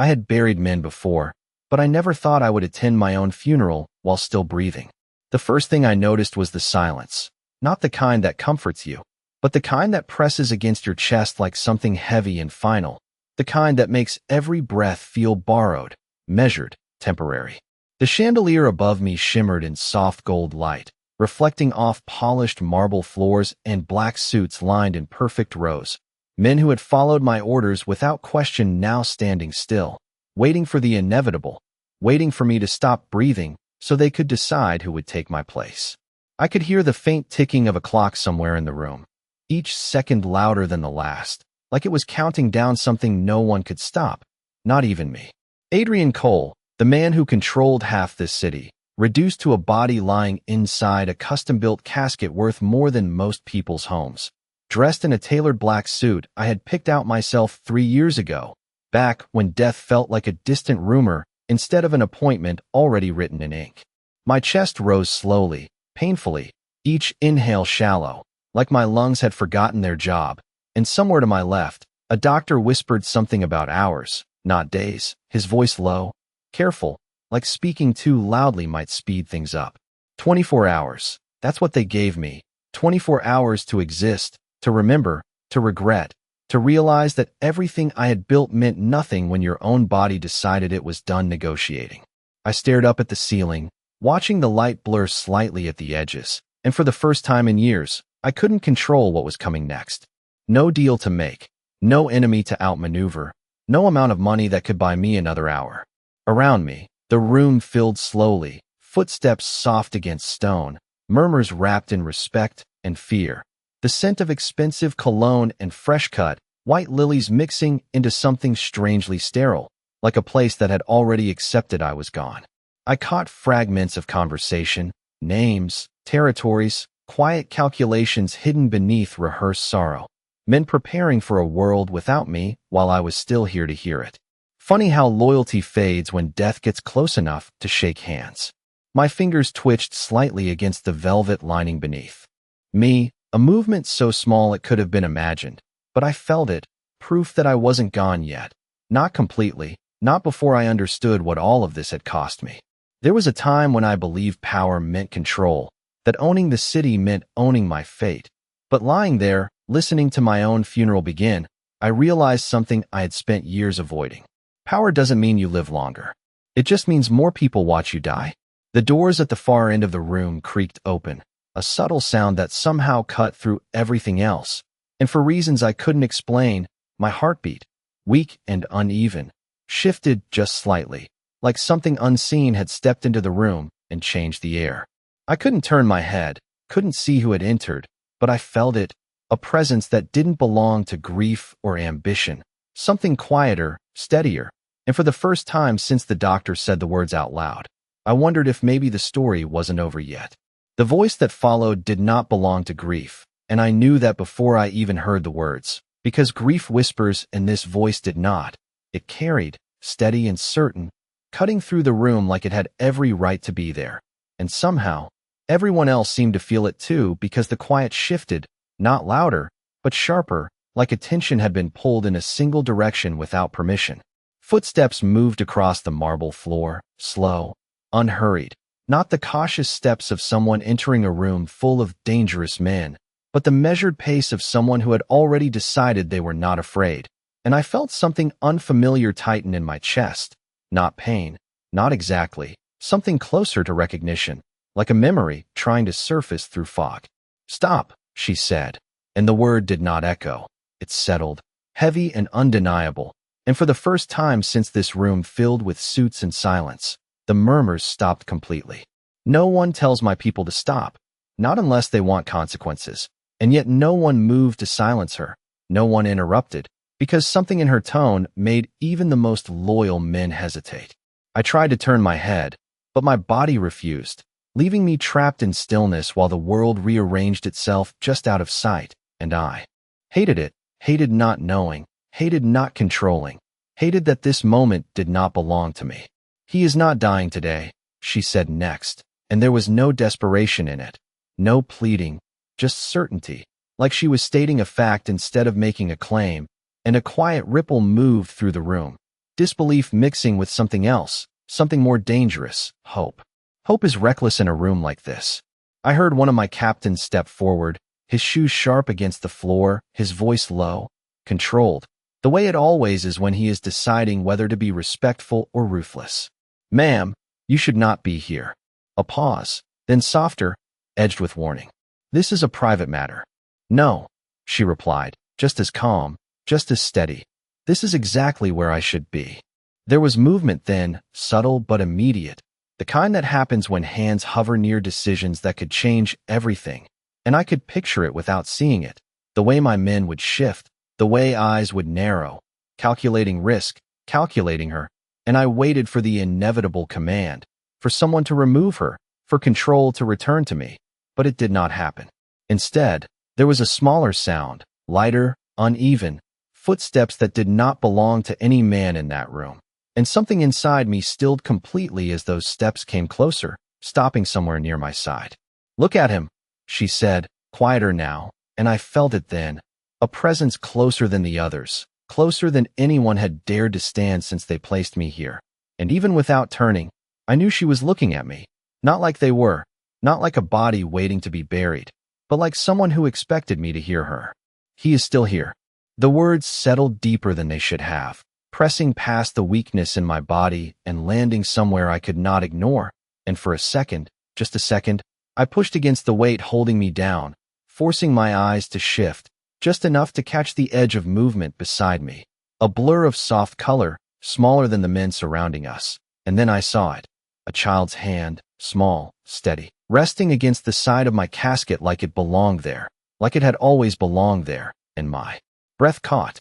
I had buried men before, but I never thought I would attend my own funeral while still breathing. The first thing I noticed was the silence, not the kind that comforts you, but the kind that presses against your chest like something heavy and final, the kind that makes every breath feel borrowed, measured, temporary. The chandelier above me shimmered in soft gold light, reflecting off polished marble floors and black suits lined in perfect rows. Men who had followed my orders without question now standing still, waiting for the inevitable, waiting for me to stop breathing so they could decide who would take my place. I could hear the faint ticking of a clock somewhere in the room, each second louder than the last, like it was counting down something no one could stop, not even me. Adrian Cole, the man who controlled half this city, reduced to a body lying inside a custom-built casket worth more than most people's homes. Dressed in a tailored black suit I had picked out myself 3 years ago, back when death felt like a distant rumor instead of an appointment already written in ink. My chest rose slowly, painfully, each inhale shallow, like my lungs had forgotten their job, and somewhere to my left, a doctor whispered something about hours, not days, his voice low, careful, like speaking too loudly might speed things up. 24 hours, that's what they gave me, 24 hours to exist, to remember, to regret, to realize that everything I had built meant nothing when your own body decided it was done negotiating. I stared up at the ceiling, watching the light blur slightly at the edges, and for the first time in years, I couldn't control what was coming next. No deal to make, no enemy to outmaneuver, no amount of money that could buy me another hour. Around me, the room filled slowly, footsteps soft against stone, murmurs wrapped in respect and fear. The scent of expensive cologne and fresh-cut, white lilies mixing into something strangely sterile, like a place that had already accepted I was gone. I caught fragments of conversation, names, territories, quiet calculations hidden beneath rehearsed sorrow. Men preparing for a world without me while I was still here to hear it. Funny how loyalty fades when death gets close enough to shake hands. My fingers twitched slightly against the velvet lining beneath. Me, a movement so small it could have been imagined, but I felt it, proof that I wasn't gone yet. Not completely, not before I understood what all of this had cost me. There was a time when I believed power meant control, that owning the city meant owning my fate. But lying there, listening to my own funeral begin, I realized something I had spent years avoiding. Power doesn't mean you live longer. It just means more people watch you die. The doors at the far end of the room creaked open, a subtle sound that somehow cut through everything else. And for reasons I couldn't explain, my heartbeat, weak and uneven, shifted just slightly, like something unseen had stepped into the room and changed the air. I couldn't turn my head, couldn't see who had entered, but I felt it, a presence that didn't belong to grief or ambition, something quieter, steadier, and for the first time since the doctor said the words out loud, I wondered if maybe the story wasn't over yet. The voice that followed did not belong to grief, and I knew that before I even heard the words, because grief whispers and this voice did not. It carried, steady and certain, cutting through the room like it had every right to be there. And somehow, everyone else seemed to feel it too because the quiet shifted, not louder, but sharper, like attention had been pulled in a single direction without permission. Footsteps moved across the marble floor, slow, unhurried. Not the cautious steps of someone entering a room full of dangerous men, but the measured pace of someone who had already decided they were not afraid. And I felt something unfamiliar tighten in my chest. Not pain, not exactly, something closer to recognition, like a memory trying to surface through fog. "Stop," she said, and the word did not echo. It settled, heavy and undeniable, and for the first time since this room filled with suits and silence, the murmurs stopped completely. No one tells my people to stop, not unless they want consequences, and yet no one moved to silence her, no one interrupted, because something in her tone made even the most loyal men hesitate. I tried to turn my head, but my body refused, leaving me trapped in stillness while the world rearranged itself just out of sight, and I hated it, hated not knowing, hated not controlling, hated that this moment did not belong to me. "He is not dying today," she said next, and there was no desperation in it, no pleading, just certainty, like she was stating a fact instead of making a claim, and a quiet ripple moved through the room. disbelief mixing with something else, something more dangerous, hope. Hope is reckless in a room like this. I heard one of my captains step forward, his shoes sharp against the floor, his voice low, controlled, the way it always is when he is deciding whether to be respectful or ruthless. "Ma'am, you should not be here." A pause, then softer, edged with warning. "This is a private matter." "No," she replied, just as calm, just as steady. "This is exactly where I should be." There was movement then, subtle but immediate, the kind that happens when hands hover near decisions that could change everything. And I could picture it without seeing it, the way my men would shift, the way eyes would narrow, calculating risk, calculating her, and I waited for the inevitable command, for someone to remove her, for control to return to me, but it did not happen. Instead, there was a smaller sound, lighter, uneven, footsteps that did not belong to any man in that room, and something inside me stilled completely as those steps came closer, stopping somewhere near my side. "Look at him," she said, quieter now, and I felt it then, a presence closer than the others, closer than anyone had dared to stand since they placed me here. And even without turning, I knew she was looking at me, not like they were, not like a body waiting to be buried, but like someone who expected me to hear her. "He is still here." The words settled deeper than they should have, pressing past the weakness in my body and landing somewhere I could not ignore, and for a second, just a second, I pushed against the weight holding me down, forcing my eyes to shift, just enough to catch the edge of movement beside me, a blur of soft color, smaller than the men surrounding us. And then I saw it, a child's hand, small, steady, resting against the side of my casket like it belonged there, like it had always belonged there, and my breath caught.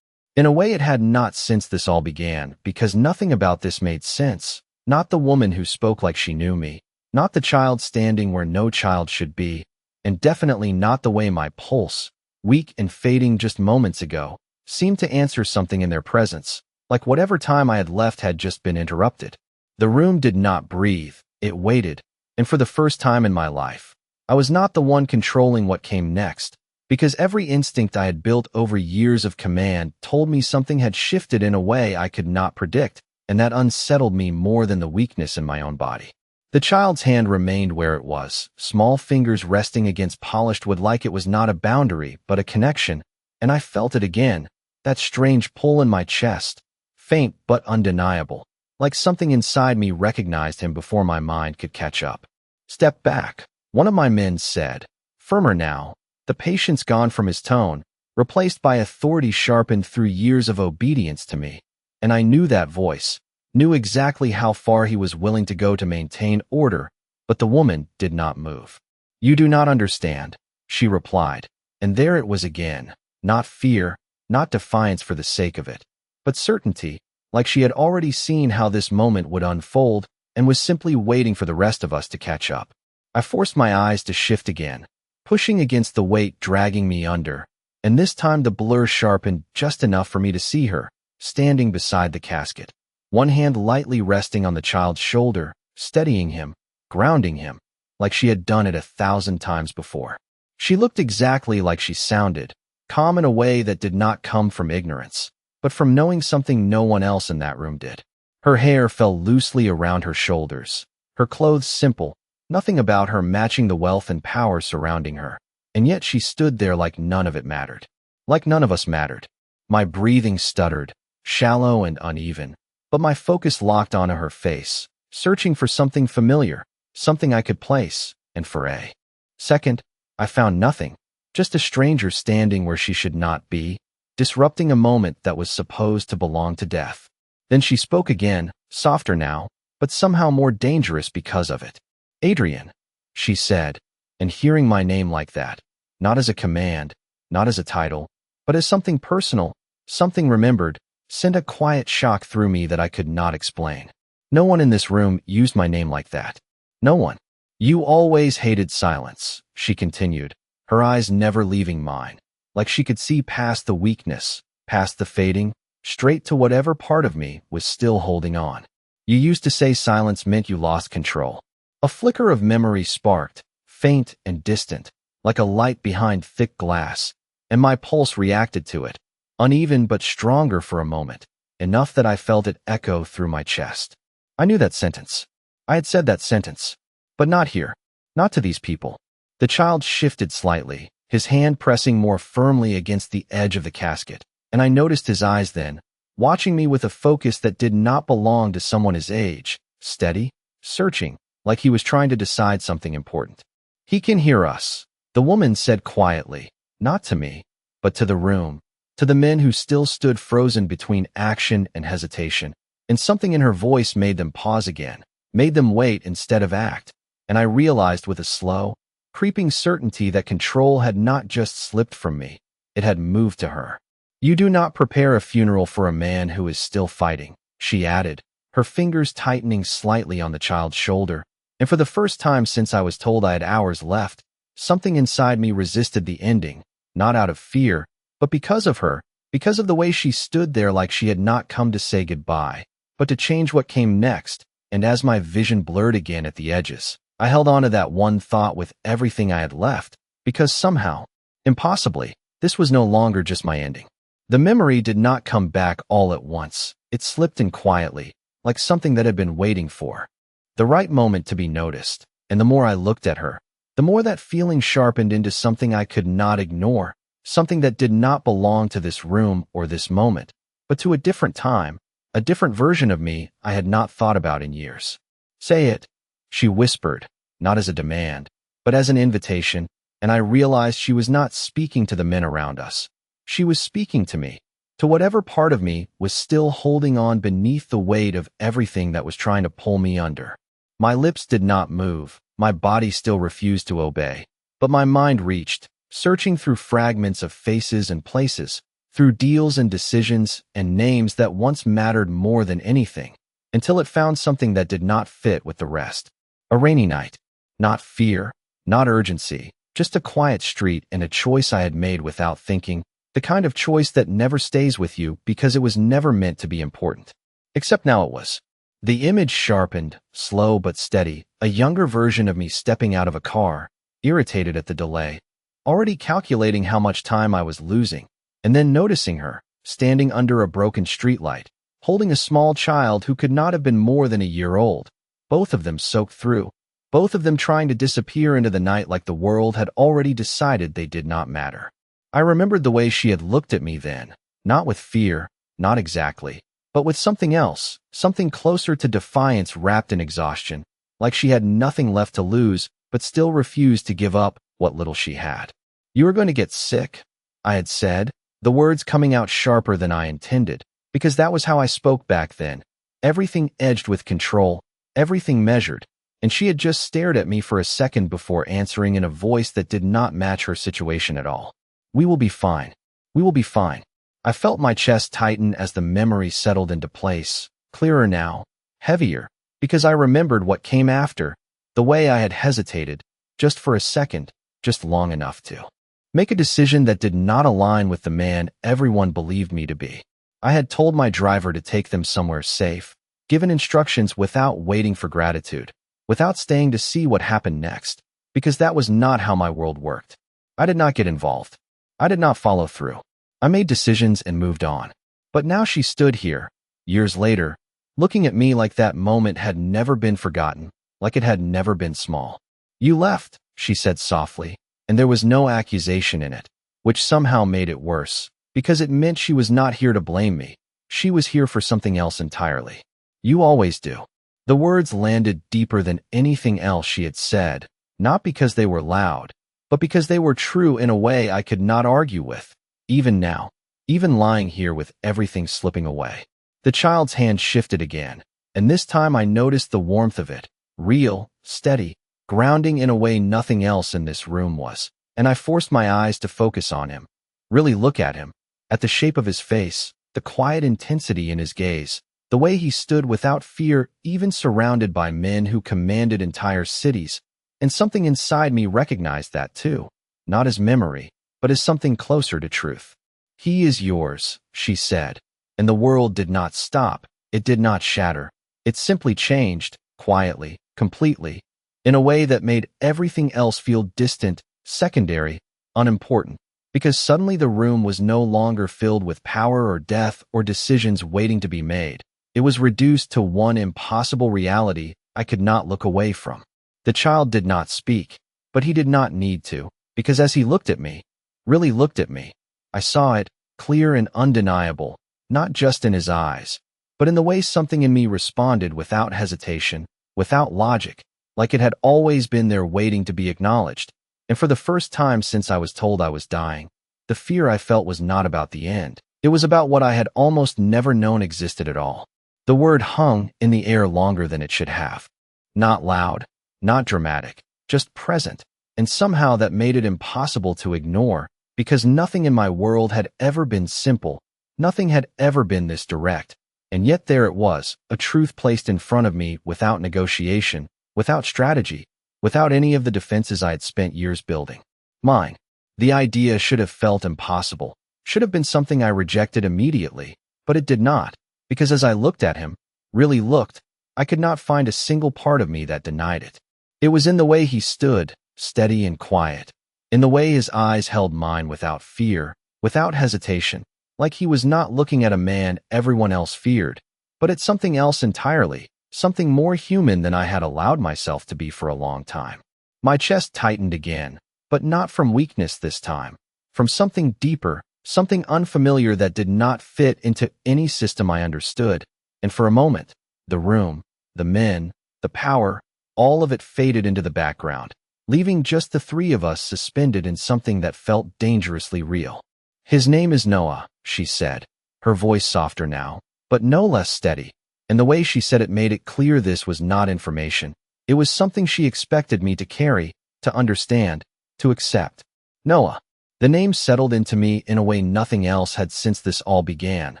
In a way it had not since this all began, because nothing about this made sense, not the woman who spoke like she knew me, not the child standing where no child should be, and definitely not the way my pulse, weak and fading just moments ago, seemed to answer something in their presence, like whatever time I had left had just been interrupted. The room did not breathe, it waited, and for the first time in my life, I was not the one controlling what came next, because every instinct I had built over years of command told me something had shifted in a way I could not predict, and that unsettled me more than the weakness in my own body. The child's hand remained where it was, small fingers resting against polished wood like it was not a boundary but a connection, and I felt it again, that strange pull in my chest, faint but undeniable, like something inside me recognized him before my mind could catch up. "Step back," one of my men said, firmer now, the patience gone from his tone, replaced by authority sharpened through years of obedience to me, and I knew that voice, knew exactly how far he was willing to go to maintain order, but the woman did not move. "You do not understand," she replied, and there it was again, not fear, not defiance for the sake of it, but certainty, like she had already seen how this moment would unfold and was simply waiting for the rest of us to catch up. I forced my eyes to shift again, pushing against the weight dragging me under, and this time the blur sharpened just enough for me to see her, standing beside the casket, one hand lightly resting on the child's shoulder, steadying him, grounding him, like she had done it 1,000 times before. She looked exactly like she sounded, calm in a way that did not come from ignorance, but from knowing something no one else in that room did. Her hair fell loosely around her shoulders, her clothes simple, nothing about her matching the wealth and power surrounding her, and yet she stood there like none of it mattered, like none of us mattered. My breathing stuttered, shallow and uneven, but my focus locked onto her face, searching for something familiar, something I could place, and for a second, I found nothing, just a stranger standing where she should not be, disrupting a moment that was supposed to belong to death. Then she spoke again, softer now, but somehow more dangerous because of it. "Adrian," she said, and hearing my name like that, not as a command, not as a title, but as something personal, something remembered, sent a quiet shock through me that I could not explain. No one in this room used my name like that. No one. "You always hated silence," she continued, her eyes never leaving mine, like she could see past the weakness, past the fading, straight to whatever part of me was still holding on. "You used to say silence meant you lost control." A flicker of memory sparked, faint and distant, like a light behind thick glass, and my pulse reacted to it, uneven but stronger for a moment. enough that I felt it echo through my chest. I knew that sentence. I had said that sentence. But not here. Not to these people. The child shifted slightly, his hand pressing more firmly against the edge of the casket, and I noticed his eyes then, watching me with a focus that did not belong to someone his age, steady, searching, like he was trying to decide something important. "He can hear us," the woman said quietly, not to me, but to the room, to the men who still stood frozen between action and hesitation, and something in her voice made them pause again, made them wait instead of act, and I realized with a slow, creeping certainty that control had not just slipped from me, it had moved to her. "You do not prepare a funeral for a man who is still fighting," she added, her fingers tightening slightly on the child's shoulder, and for the first time since I was told I had hours left, something inside me resisted the ending, not out of fear, but because of her, because of the way she stood there like she had not come to say goodbye, but to change what came next, and as my vision blurred again at the edges, I held on to that one thought with everything I had left, because somehow, impossibly, this was no longer just my ending. The memory did not come back all at once. It slipped in quietly, like something that had been waiting for the right moment to be noticed, and the more I looked at her, the more that feeling sharpened into something I could not ignore, something that did not belong to this room or this moment, but to a different time, a different version of me I had not thought about in years. "Say it," she whispered, not as a demand, but as an invitation, and I realized she was not speaking to the men around us. She was speaking to me, to whatever part of me was still holding on beneath the weight of everything that was trying to pull me under. My lips did not move, my body still refused to obey, but my mind reached, searching through fragments of faces and places, through deals and decisions and names that once mattered more than anything, until it found something that did not fit with the rest. A rainy night. Not fear, not urgency, just a quiet street and a choice I had made without thinking, the kind of choice that never stays with you because it was never meant to be important. Except now it was. The image sharpened, slow but steady, a younger version of me stepping out of a car, irritated at the delay, already calculating how much time I was losing, and then noticing her, standing under a broken streetlight, holding a small child who could not have been more than a year old, both of them soaked through, both of them trying to disappear into the night like the world had already decided they did not matter. I remembered the way she had looked at me then, not with fear, not exactly, but with something else, something closer to defiance wrapped in exhaustion, like she had nothing left to lose, but still refused to give up what little she had. "You are going to get sick," I had said, the words coming out sharper than I intended, because that was how I spoke back then, everything edged with control, everything measured, and she had just stared at me for a second before answering in a voice that did not match her situation at all. "We will be fine. We will be fine." I felt my chest tighten as the memory settled into place, clearer now, heavier, because I remembered what came after, the way I had hesitated, just for a second, just long enough to make a decision that did not align with the man everyone believed me to be. I had told my driver to take them somewhere safe, given instructions without waiting for gratitude, without staying to see what happened next, because that was not how my world worked. I did not get involved. I did not follow through. I made decisions and moved on. But now she stood here, years later, looking at me like that moment had never been forgotten, like it had never been small. "You left," she said softly, and there was no accusation in it, which somehow made it worse, because it meant she was not here to blame me. She was here for something else entirely. "You always do." The words landed deeper than anything else she had said, not because they were loud, but because they were true in a way I could not argue with, even now, even lying here with everything slipping away. The child's hand shifted again, and this time I noticed the warmth of it, real, steady, grounding in a way nothing else in this room was, and I forced my eyes to focus on him, really look at him, at the shape of his face, the quiet intensity in his gaze, the way he stood without fear even surrounded by men who commanded entire cities, and something inside me recognized that too, not as memory, but as something closer to truth. "He is yours," she said, and the world did not stop, it did not shatter, it simply changed, quietly, completely, in a way that made everything else feel distant, secondary, unimportant. because suddenly the room was no longer filled with power or death or decisions waiting to be made. It was reduced to one impossible reality I could not look away from. The child did not speak, but he did not need to, because as he looked at me, really looked at me, I saw it, clear and undeniable, not just in his eyes, but in the way something in me responded without hesitation, without logic, like it had always been there waiting to be acknowledged. And for the first time since I was told I was dying, the fear I felt was not about the end. It was about what I had almost never known existed at all. The word hung in the air longer than it should have. Not loud, not dramatic, just present, and somehow that made it impossible to ignore, because nothing in my world had ever been simple, nothing had ever been this direct, and yet there it was, a truth placed in front of me without negotiation, without strategy, without any of the defenses I had spent years building. Mine. The idea should have felt impossible, should have been something I rejected immediately, but it did not, because as I looked at him, really looked, I could not find a single part of me that denied it. It was in the way he stood, steady and quiet, in the way his eyes held mine without fear, without hesitation, like he was not looking at a man everyone else feared, but at something else entirely, something more human than I had allowed myself to be for a long time. My chest tightened again, but not from weakness this time, from something deeper, something unfamiliar that did not fit into any system I understood, and for a moment, the room, the men, the power, all of it faded into the background, leaving just the three of us suspended in something that felt dangerously real. "His name is Noah," she said, her voice softer now, but no less steady, and the way she said it made it clear this was not information. It was something she expected me to carry, to understand, to accept. Noah. The name settled into me in a way nothing else had since this all began,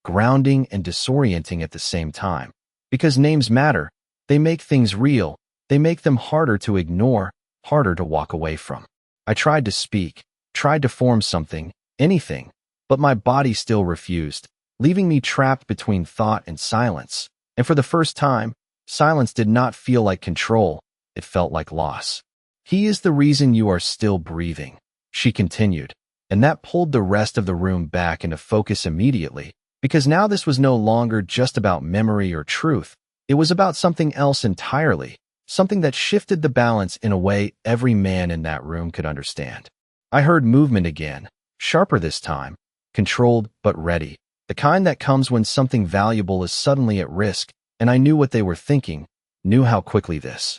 grounding and disorienting at the same time. Because names matter, they make things real, they make them harder to ignore, harder to walk away from. I tried to speak, tried to form something, anything, but my body still refused, leaving me trapped between thought and silence. And for the first time, silence did not feel like control, it felt like loss. "He is the reason you are still breathing," she continued, and that pulled the rest of the room back into focus immediately, because now this was no longer just about memory or truth, it was about something else entirely, something that shifted the balance in a way every man in that room could understand. I heard movement again, sharper this time, controlled but ready, the kind that comes when something valuable is suddenly at risk, and I knew what they were thinking, knew how quickly this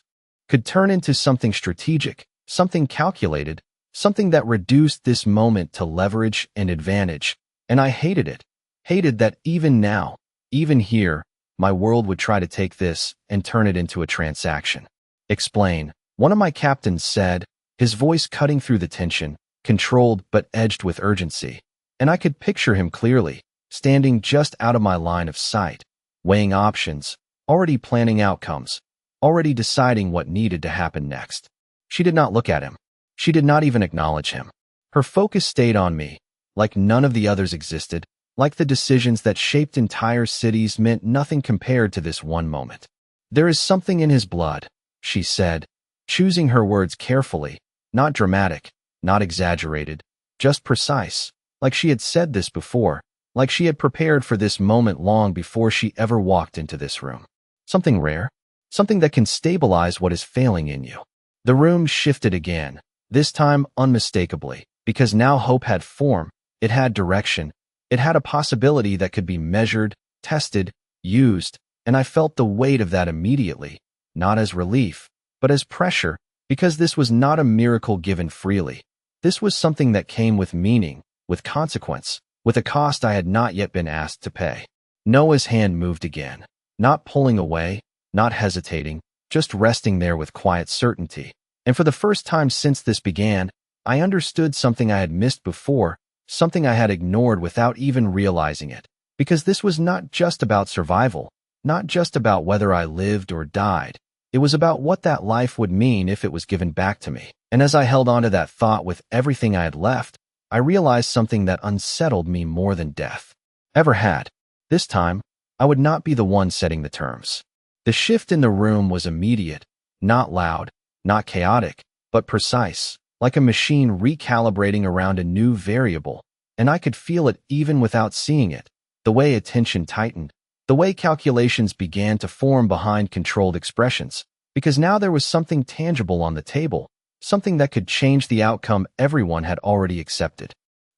could turn into something strategic, something calculated, something that reduced this moment to leverage and advantage, and I hated it, hated that even now, even here, my world would try to take this and turn it into a transaction. "Explain," one of my captains said, his voice cutting through the tension, controlled but edged with urgency, and I could picture him clearly, standing just out of my line of sight, weighing options, already planning outcomes, already deciding what needed to happen next. She did not look at him. She did not even acknowledge him. Her focus stayed on me, like none of the others existed, like the decisions that shaped entire cities meant nothing compared to this one moment. "There is something in his blood," she said, choosing her words carefully, not dramatic, not exaggerated, just precise, like she had said this before, like she had prepared for this moment long before she ever walked into this room. "Something rare, something that can stabilize what is failing in you." The room shifted again, this time unmistakably, because now hope had form, it had direction, it had a possibility that could be measured, tested, used, and I felt the weight of that immediately, not as relief, but as pressure, because this was not a miracle given freely. This was something that came with meaning, with consequence, with a cost I had not yet been asked to pay. Noah's hand moved again, not pulling away, not hesitating, just resting there with quiet certainty. And for the first time since this began, I understood something I had missed before, something I had ignored without even realizing it, because this was not just about survival, not just about whether I lived or died. It was about what that life would mean if it was given back to me. And as I held on to that thought with everything I had left, I realized something that unsettled me more than death ever had. This time, I would not be the one setting the terms. The shift in the room was immediate, not loud, not chaotic, but precise, like a machine recalibrating around a new variable, and I could feel it even without seeing it. The way attention tightened, the way calculations began to form behind controlled expressions, because now there was something tangible on the table, something that could change the outcome everyone had already accepted.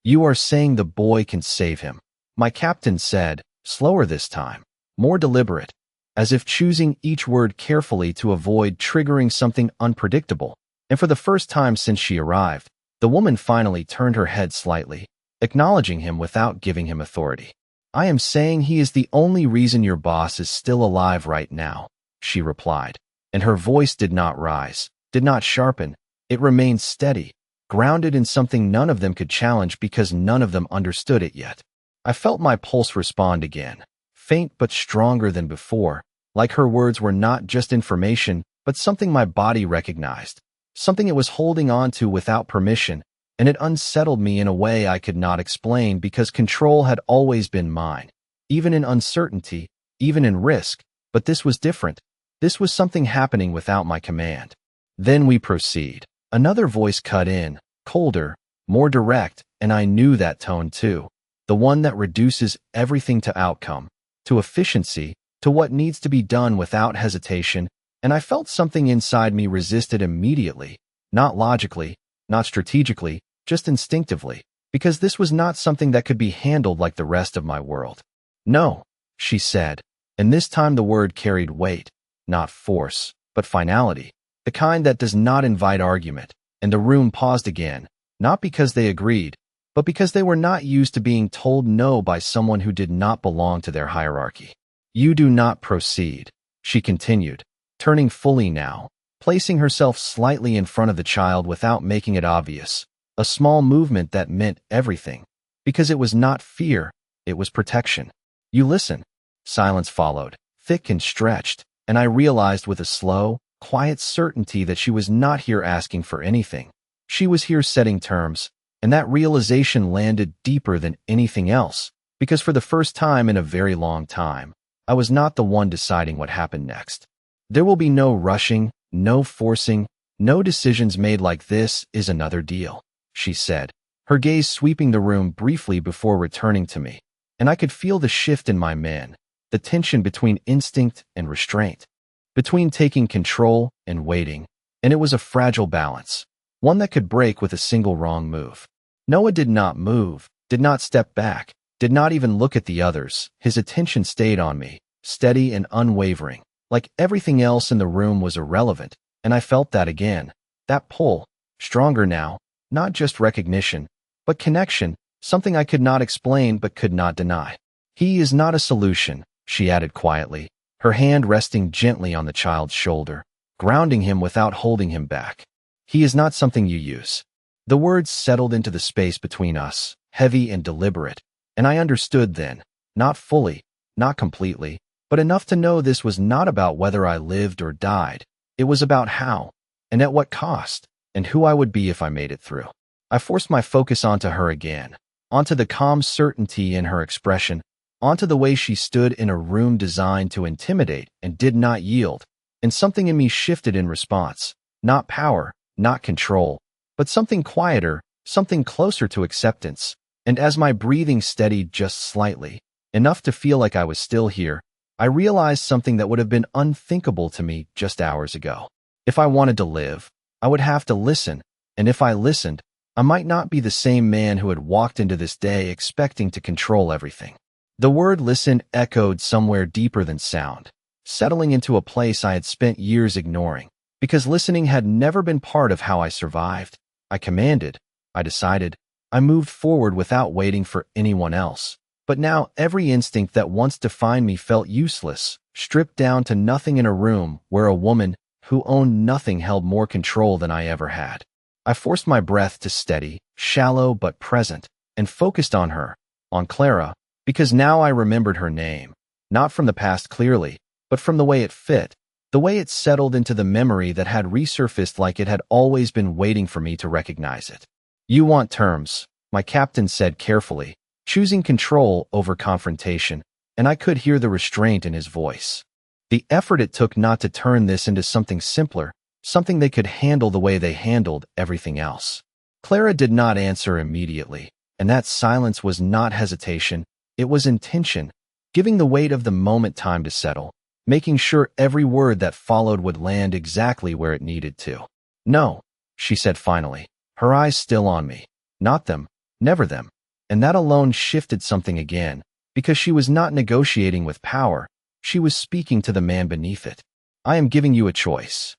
"You are saying the boy can save him," my captain said, slower this time, more deliberate, as if choosing each word carefully to avoid triggering something unpredictable. And for the first time since she arrived, the woman finally turned her head slightly, acknowledging him without giving him authority. "I am saying he is the only reason your boss is still alive right now," she replied, and her voice did not rise, did not sharpen. It remained steady, grounded in something none of them could challenge because none of them understood it yet. I felt my pulse respond again, faint but stronger than before, like her words were not just information, but something my body recognized, something it was holding on to without permission, and it unsettled me in a way I could not explain because control had always been mine, even in uncertainty, even in risk, but this was different. This was something happening without my command. "Then we proceed." Another voice cut in, colder, more direct, and I knew that tone too. The one that reduces everything to outcome, to efficiency, to what needs to be done without hesitation, and I felt something inside me resisted immediately, not logically, not strategically, just instinctively, because this was not something that could be handled like the rest of my world. "No," she said, and this time the word carried weight, not force, but finality, the kind that does not invite argument, and the room paused again, not because they agreed, but because they were not used to being told no by someone who did not belong to their hierarchy. "You do not proceed," she continued, turning fully now, placing herself slightly in front of the child without making it obvious, a small movement that meant everything, because it was not fear, it was protection. "You listen." Silence followed, thick and stretched, and I realized with a slow, quiet certainty that she was not here asking for anything. She was here setting terms, and that realization landed deeper than anything else, because for the first time in a very long time, I was not the one deciding what happened next. "There will be no rushing, no forcing, no decisions made like this is another deal," she said, her gaze sweeping the room briefly before returning to me, and I could feel the shift in my men, the tension between instinct and restraint, between taking control and waiting, and it was a fragile balance, one that could break with a single wrong move. Noah did not move, did not step back, did not even look at the others. His attention stayed on me, steady and unwavering, like everything else in the room was irrelevant, and I felt that again, that pull, stronger now, not just recognition, but connection, something I could not explain but could not deny. "He is not a solution," she added quietly, her hand resting gently on the child's shoulder, grounding him without holding him back. "He is not something you use." The words settled into the space between us, heavy and deliberate, and I understood then, not fully, not completely, but enough to know this was not about whether I lived or died. It was about how, and at what cost, and who I would be if I made it through. I forced my focus onto her again, onto the calm certainty in her expression, onto the way she stood in a room designed to intimidate and did not yield, and something in me shifted in response, not power, not control, but something quieter, something closer to acceptance. And as my breathing steadied just slightly, enough to feel like I was still here, I realized something that would have been unthinkable to me just hours ago. If I wanted to live, I would have to listen, and if I listened, I might not be the same man who had walked into this day expecting to control everything. The word listen echoed somewhere deeper than sound, settling into a place I had spent years ignoring, because listening had never been part of how I survived. I commanded, I decided, I moved forward without waiting for anyone else. But now every instinct that once defined me felt useless, stripped down to nothing in a room where a woman who owned nothing held more control than I ever had. I forced my breath to steady, shallow but present, and focused on her, on Clara, because now I remembered her name, not from the past clearly, but from the way it fit, the way it settled into the memory that had resurfaced like it had always been waiting for me to recognize it. "You want terms," my captain said carefully, choosing control over confrontation, and I could hear the restraint in his voice. The effort it took not to turn this into something simpler, something they could handle the way they handled everything else. Clara did not answer immediately, and that silence was not hesitation, it was intention, giving the weight of the moment time to settle, making sure every word that followed would land exactly where it needed to. "No," she said finally, her eyes still on me. "Not them, never them." And that alone shifted something again, because she was not negotiating with power, she was speaking to the man beneath it. "I am giving you a choice."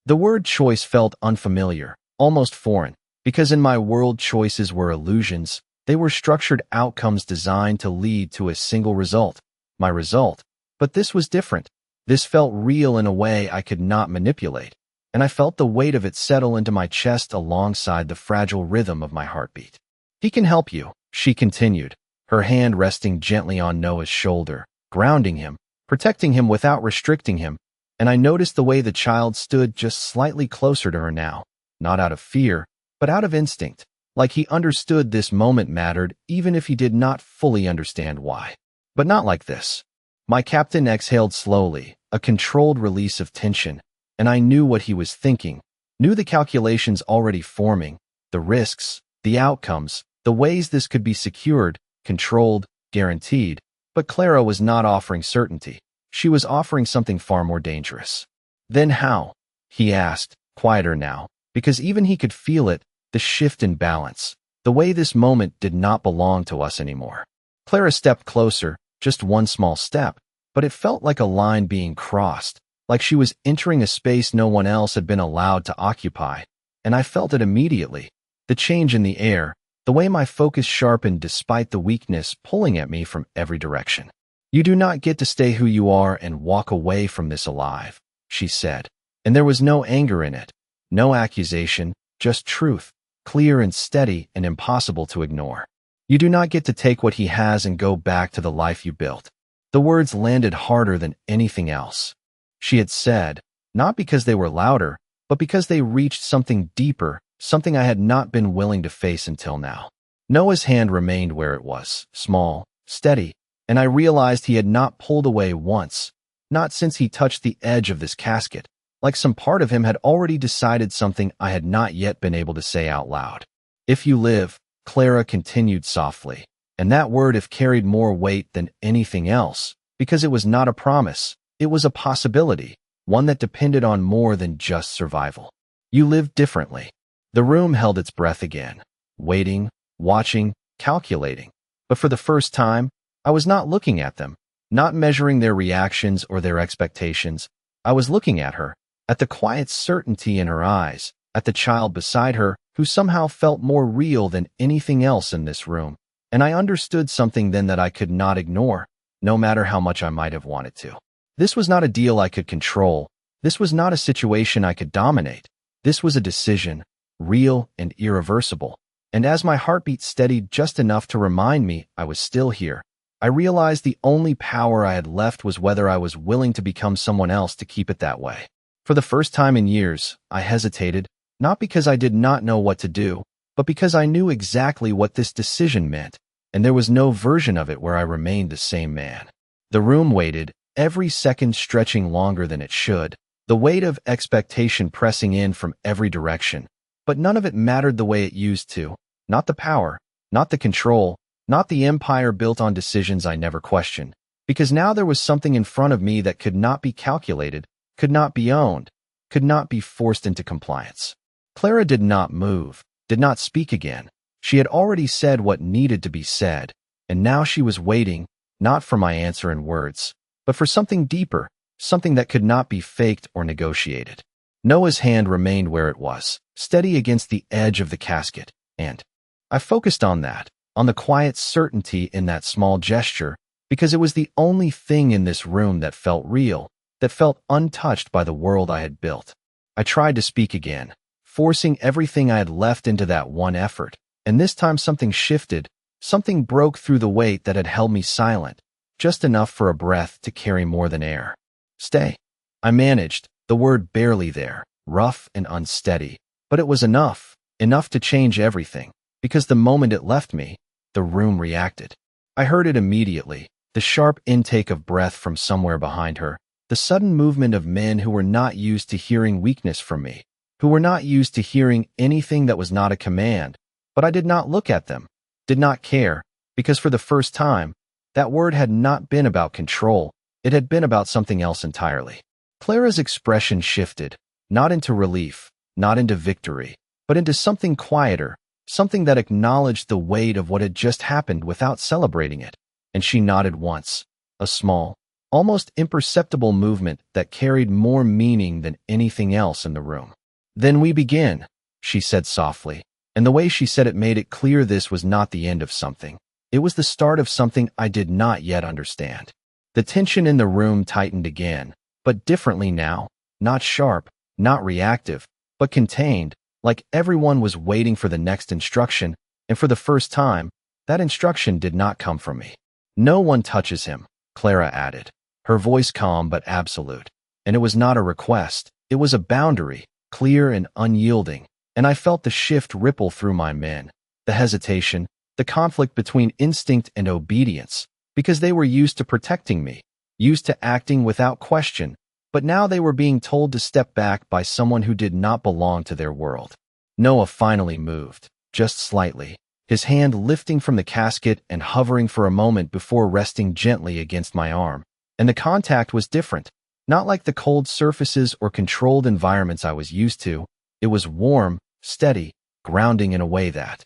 The word choice felt unfamiliar, almost foreign, because in my world choices were illusions, they were structured outcomes designed to lead to a single result, my result. But this was different. This felt real in a way I could not manipulate, and I felt the weight of it settle into my chest alongside the fragile rhythm of my heartbeat. "He can help you," she continued, her hand resting gently on Noah's shoulder, grounding him, protecting him without restricting him, and I noticed the way the child stood just slightly closer to her now, not out of fear, but out of instinct, like he understood this moment mattered even if he did not fully understand why. But not like this. My captain exhaled slowly, a controlled release of tension, and I knew what he was thinking, knew the calculations already forming, the risks, the outcomes, the ways this could be secured, controlled, guaranteed. But Clara was not offering certainty. She was offering something far more dangerous. "Then how?" he asked, quieter now, because even he could feel it, the shift in balance, the way this moment did not belong to us anymore. Clara stepped closer, just one small step, but it felt like a line being crossed, like she was entering a space no one else had been allowed to occupy, and I felt it immediately, the change in the air, the way my focus sharpened despite the weakness pulling at me from every direction. "You do not get to stay who you are and walk away from this alive," she said, and there was no anger in it, no accusation, just truth, clear and steady and impossible to ignore. "You do not get to take what he has and go back to the life you built." The words landed harder than anything else. She had said, not because they were louder, but because they reached something deeper, something I had not been willing to face until now. Noah's hand remained where it was, small, steady, and I realized he had not pulled away once, not since he touched the edge of this casket, like some part of him had already decided something I had not yet been able to say out loud. "If you live," Clara continued softly, and that word if carried more weight than anything else, because it was not a promise, it was a possibility, one that depended on more than just survival. "You live differently." The room held its breath again, waiting, watching, calculating, but for the first time, I was not looking at them, not measuring their reactions or their expectations. I was looking at her, at the quiet certainty in her eyes, at the child beside her who somehow felt more real than anything else in this room, and I understood something then that I could not ignore, no matter how much I might have wanted to. This was not a deal I could control. This was not a situation I could dominate. This was a decision, real and irreversible. And as my heartbeat steadied just enough to remind me I was still here, I realized the only power I had left was whether I was willing to become someone else to keep it that way. For the first time in years, I hesitated, not because I did not know what to do, but because I knew exactly what this decision meant, and there was no version of it where I remained the same man. The room waited, every second stretching longer than it should, the weight of expectation pressing in from every direction, but none of it mattered the way it used to, not the power, not the control, not the empire built on decisions I never questioned, because now there was something in front of me that could not be calculated, could not be owned, could not be forced into compliance. Clara did not move, did not speak again. She had already said what needed to be said, and now she was waiting, not for my answer in words, but for something deeper, something that could not be faked or negotiated. Noah's hand remained where it was, steady against the edge of the casket, and I focused on that, on the quiet certainty in that small gesture, because it was the only thing in this room that felt real, that felt untouched by the world I had built. I tried to speak again, forcing everything I had left into that one effort, and this time something shifted, something broke through the weight that had held me silent, just enough for a breath to carry more than air. "Stay." I managed, the word barely there, rough and unsteady, but it was enough to change everything, because the moment it left me, the room reacted. I heard it immediately, the sharp intake of breath from somewhere behind her, The sudden movement of men who were not used to hearing weakness from me, who were not used to hearing anything that was not a command. But I did not look at them, did not care, because for the first time, that word had not been about control, it had been about something else entirely. Clara's expression shifted, not into relief, not into victory, but into something quieter, something that acknowledged the weight of what had just happened without celebrating it. And she nodded once, a small, almost imperceptible movement that carried more meaning than anything else in the room. "Then we begin," she said softly, and the way she said it made it clear this was not the end of something. It was the start of something I did not yet understand. The tension in the room tightened again, but differently now, not sharp, not reactive, but contained, like everyone was waiting for the next instruction, and for the first time, that instruction did not come from me. "No one touches him," Clara added, her voice calm but absolute. And it was not a request, it was a boundary, clear and unyielding, and I felt the shift ripple through my men, the hesitation, the conflict between instinct and obedience, because they were used to protecting me, used to acting without question, but now they were being told to step back by someone who did not belong to their world. Noah finally moved, just slightly, his hand lifting from the casket and hovering for a moment before resting gently against my arm. And the contact was different, not like the cold surfaces or controlled environments I was used to. It was warm, steady, grounding in a way that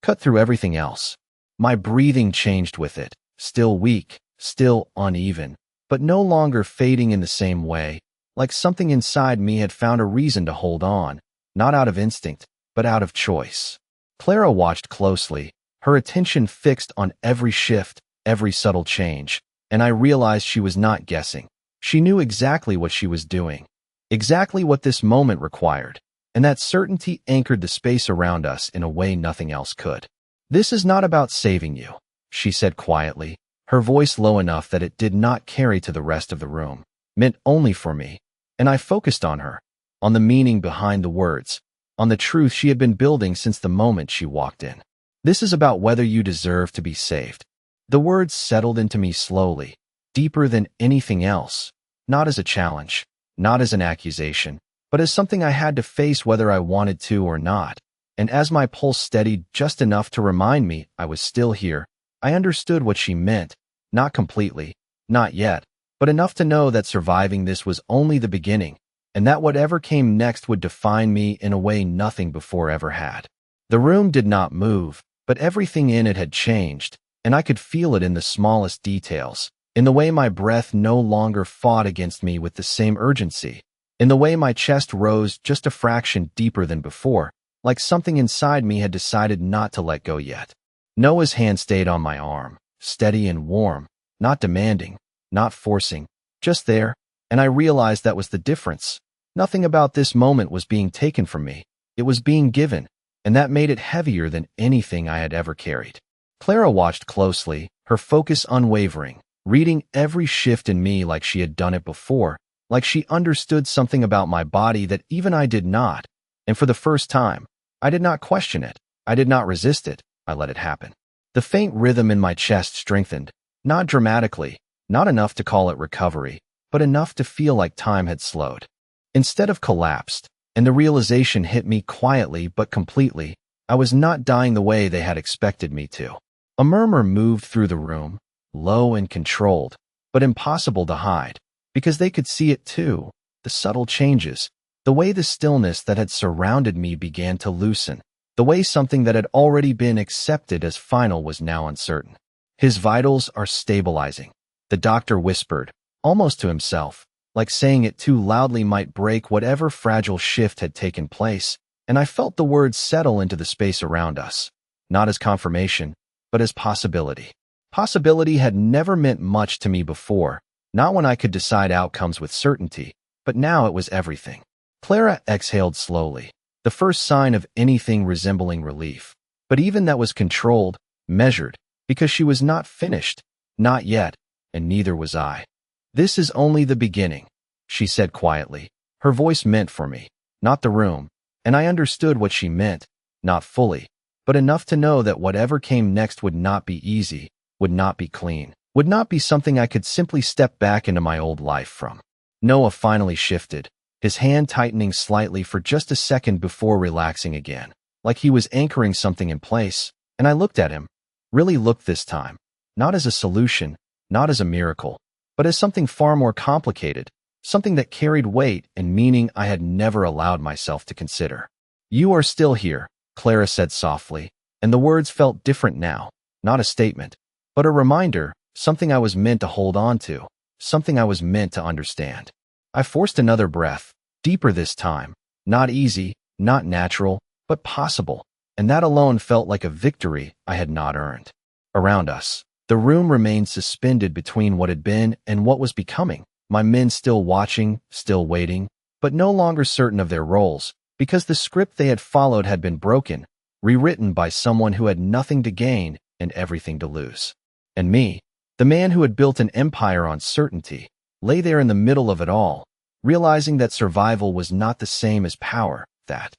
cut through everything else. My breathing changed with it, still weak, still uneven, but no longer fading in the same way, like something inside me had found a reason to hold on, not out of instinct, but out of choice. Clara watched closely, her attention fixed on every shift, every subtle change, and I realized she was not guessing. She knew exactly what she was doing, exactly what this moment required, and that certainty anchored the space around us in a way nothing else could. "This is not about saving you," she said quietly, her voice low enough that it did not carry to the rest of the room, meant only for me, and I focused on her, on the meaning behind the words, on the truth she had been building since the moment she walked in. "This is about whether you deserve to be saved." The words settled into me slowly, deeper than anything else, not as a challenge, not as an accusation, but as something I had to face whether I wanted to or not. And as my pulse steadied just enough to remind me I was still here, I understood what she meant, not completely, not yet, but enough to know that surviving this was only the beginning, and that whatever came next would define me in a way nothing before ever had. The room did not move, but everything in it had changed, and I could feel it in the smallest details, in the way my breath no longer fought against me with the same urgency, in the way my chest rose just a fraction deeper than before, like something inside me had decided not to let go yet. Noah's hand stayed on my arm, steady and warm, not demanding, not forcing, just there, and I realized that was the difference. Nothing about this moment was being taken from me. It was being given, and that made it heavier than anything I had ever carried. Clara watched closely, her focus unwavering, reading every shift in me like she had done it before, like she understood something about my body that even I did not, and for the first time, I did not question it, I did not resist it, I let it happen. The faint rhythm in my chest strengthened, not dramatically, not enough to call it recovery, but enough to feel like time had slowed, instead of collapsed, and the realization hit me quietly but completely. I was not dying the way they had expected me to. A murmur moved through the room, low and controlled, but impossible to hide, because they could see it too, the subtle changes, the way the stillness that had surrounded me began to loosen, the way something that had already been accepted as final was now uncertain. "His vitals are stabilizing," the doctor whispered, almost to himself, like saying it too loudly might break whatever fragile shift had taken place, and I felt the words settle into the space around us, not as confirmation, but as possibility. Possibility had never meant much to me before, not when I could decide outcomes with certainty, but now it was everything. Clara exhaled slowly, the first sign of anything resembling relief, but even that was controlled, measured, because she was not finished, not yet, and neither was I. "This is only the beginning," she said quietly, her voice meant for me, not the room, and I understood what she meant, not fully, but enough to know that whatever came next would not be easy, would not be clean, would not be something I could simply step back into my old life from. Noah finally shifted, his hand tightening slightly for just a second before relaxing again, like he was anchoring something in place, and I looked at him. Really looked this time. Not as a solution, not as a miracle, but as something far more complicated, something that carried weight and meaning I had never allowed myself to consider. "You are still here," Clara said softly, and the words felt different now, not a statement, but a reminder, something I was meant to hold on to, something I was meant to understand. I forced another breath, deeper this time, not easy, not natural, but possible, and that alone felt like a victory I had not earned. Around us, the room remained suspended between what had been and what was becoming, my men still watching, still waiting, but no longer certain of their roles, because the script they had followed had been broken, rewritten by someone who had nothing to gain and everything to lose. And me, the man who had built an empire on certainty, lay there in the middle of it all, realizing that survival was not the same as power, that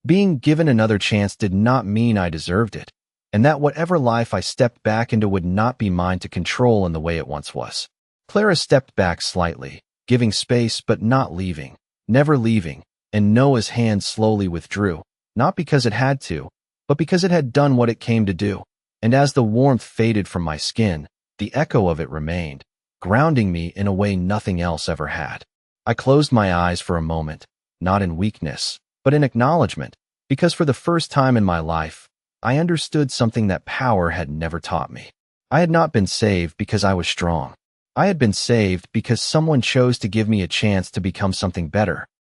being given another chance did not mean I deserved it, and that whatever life I stepped back into would not be mine to control in the way it once was. Clara stepped back slightly, giving space but not leaving, never leaving, and Noah's hand slowly withdrew, not because it had to, but because it had done what it came to do. And as the warmth faded from my skin, the echo of it remained, grounding me in a way nothing else ever had. I closed my eyes for a moment, not in weakness, but in acknowledgement, because for the first time in my life, I understood something that power had never taught me. I had not been saved because I was strong. I had been saved because someone chose to give me a chance to become something better,